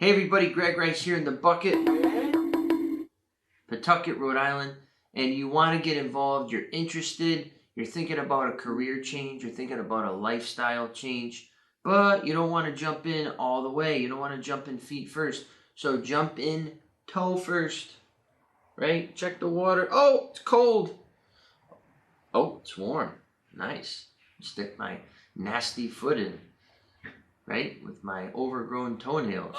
Hey everybody, Greg Rice here in the bucket, Pawtucket, Rhode Island, and you want to get involved, you're interested, you're thinking about a career change, you're thinking about a lifestyle change, but you don't want to jump in all the way, you don't want to jump in feet first, so jump in toe first, right? Check the water. Oh, it's cold. Oh, it's warm. Nice. Stick my nasty foot in, right? With my overgrown toenails.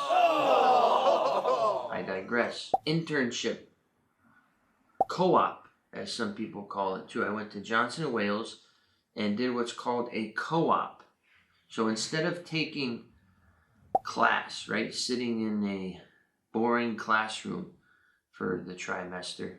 I digress. Internship. Co-op, as some people call it too. I went to Johnson & Wales and did what's called a co-op. So instead of taking class, right, sitting in a boring classroom for the trimester,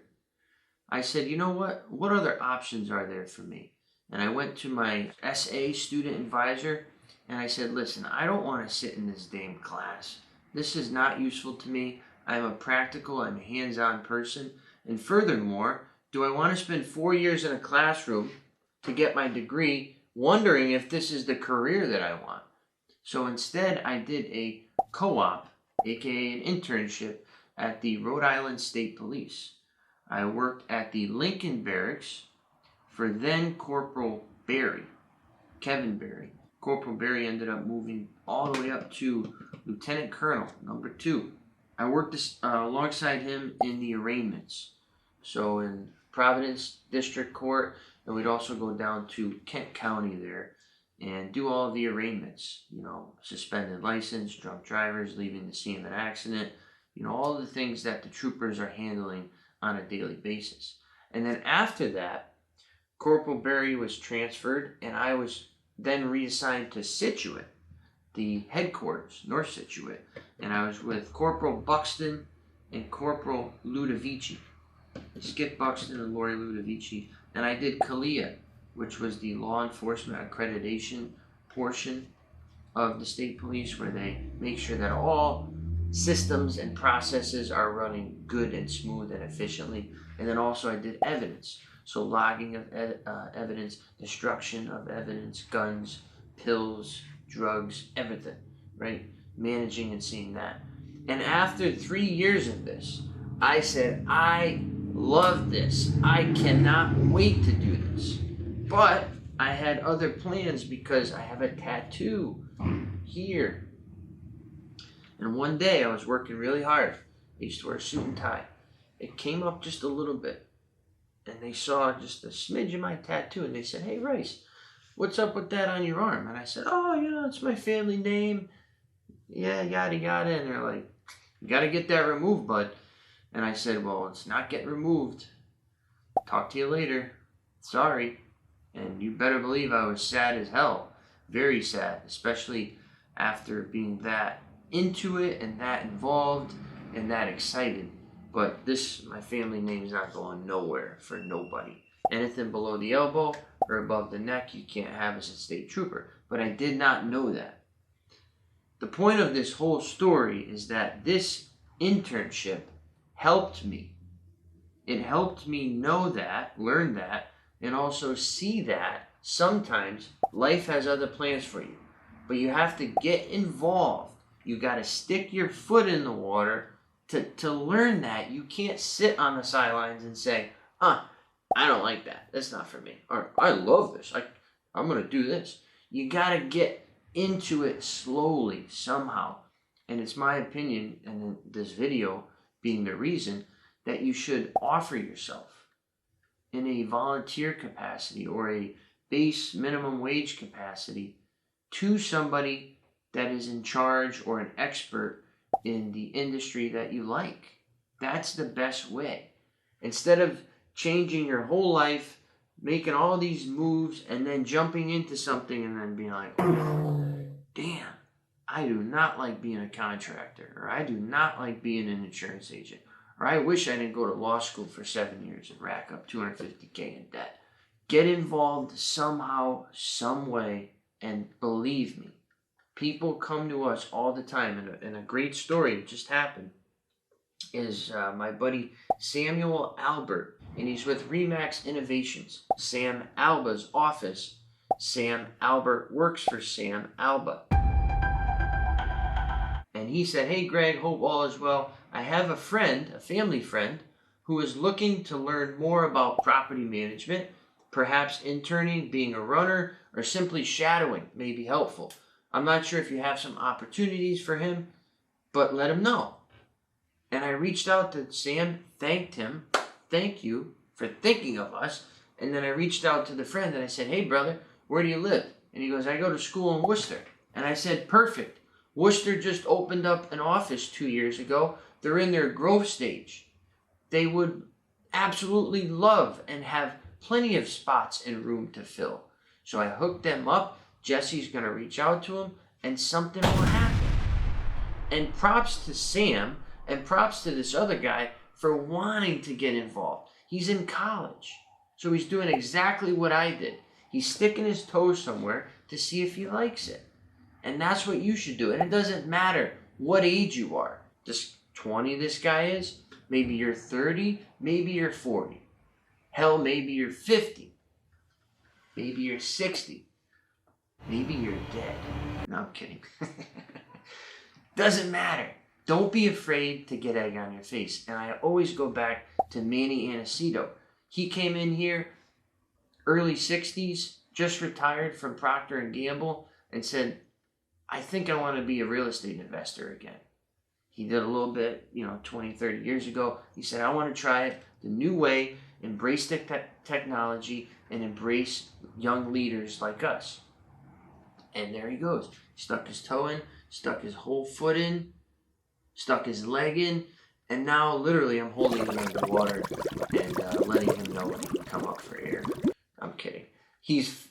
I said, you know what other options are there for me? And I went to my SA student advisor and I said, listen, I don't want to sit in this damn class. This is not useful to me. I'm a practical, I'm a hands-on person. And furthermore, do I want to spend 4 years in a classroom to get my degree, wondering if this is the career that I want? So instead, I did a co-op, aka an internship, at the Rhode Island State Police. I worked at the Lincoln Barracks for then Corporal Barry, Kevin Barry. Corporal Barry ended up moving all the way up to Lieutenant Colonel, number 2. I worked alongside him in the arraignments. So in Providence District Court, and we'd also go down to Kent County there and do all of the arraignments. You know, suspended license, drunk drivers, leaving the scene of an accident, you know, all the things that the troopers are handling on a daily basis. And then after that, Corporal Barry was transferred and I was then reassigned to Scituate, the headquarters, North Scituate, and I was with Corporal Buxton and Corporal Ludovici, Skip Buxton and Lori Ludovici, and I did CALIA, which was the law enforcement accreditation portion of the state police, where they make sure that all systems and processes are running good and smooth and efficiently. And then also I did evidence, so logging of evidence, destruction of evidence, guns, pills, drugs, everything, right? Managing and seeing that. And after 3 years of this, I said, I love this. I cannot wait to do this. But I had other plans because I have a tattoo here. And one day I was working really hard. I used to wear a suit and tie. It came up just a little bit. And they saw just a smidge of my tattoo and they said, hey, Rice, what's up with that on your arm? And I said, oh, you know, it's my family name. Yeah, yada, yada. And they're like, you got to get that removed, bud. And I said, well, it's not getting removed. Talk to you later. Sorry. And you better believe I was sad as hell. Very sad, especially after being that into it and that involved and that excited. But this, my family name is not going nowhere for nobody. Anything below the elbow or above the neck, you can't have as a state trooper. But I did not know that. The point of this whole story is that this internship helped me. It helped me know that, learn that, and also see that sometimes life has other plans for you. But you have to get involved. You got to stick your foot in the water to learn that. You can't sit on the sidelines and say, I don't like that. That's not for me. Or I love this. I'm going to do this. You got to get into it slowly somehow. And it's my opinion, and in this video being the reason, that you should offer yourself in a volunteer capacity or a base minimum wage capacity to somebody that is in charge or an expert in the industry that you like. That's the best way. Instead of changing your whole life, making all these moves, and then jumping into something and then being like, oh, damn, I do not like being a contractor, or I do not like being an insurance agent, or I wish I didn't go to law school for 7 years and rack up $250K in debt. Get involved somehow, some way, and believe me, people come to us all the time, and a great story that just happened is my buddy Samuel Albert, and he's with Remax Innovations, Sam Alba's office. Sam Albert works for Sam Alba. And And he said, "Hey Greg, hope all is well. I have a friend, a family friend, who is looking to learn more about property management. Perhaps interning, being a runner, or simply shadowing may be helpful. I'm not sure if you have some opportunities for him, but let him know." And I reached out to Sam, thanked him, "Thank you for thinking of us." And then I reached out to the friend and I said, "Hey brother, where do you live?" And he goes, "I go to school in Worcester." And I said, "Perfect. Worcester just opened up an office 2 years ago. They're in their growth stage. They would absolutely love and have plenty of spots and room to fill." So I hooked them up. Jesse's going to reach out to him and something will happen. And props to Sam and props to this other guy for wanting to get involved. He's in college. So he's doing exactly what I did. He's sticking his toes somewhere to see if he likes it. And that's what you should do. And it doesn't matter what age you are. Just 20 this guy is. Maybe you're 30. Maybe you're 40. Hell, maybe you're 50. Maybe you're 60. Maybe you're dead. No, I'm kidding. Doesn't matter. Don't be afraid to get egg on your face. And I always go back to Manny Aniceto. He came in here early 60s, just retired from Procter & Gamble, and said, "I think I want to be a real estate investor again." He did a little bit, 20, 30 years ago. He said, "I want to try it the new way, embrace the technology, and embrace young leaders like us." And there he goes. Stuck his toe in, stuck his whole foot in, stuck his leg in, and now literally I'm holding him underwater and letting him know when he can come up for air. I'm kidding. He's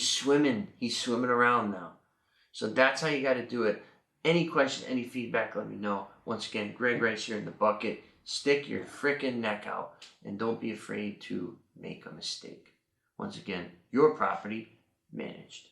swimming. He's swimming around now. So that's how you got to do it. Any question, any feedback, let me know. Once again, Greg Rice here in the bucket. Stick your frickin' neck out and don't be afraid to make a mistake. Once again, your property managed.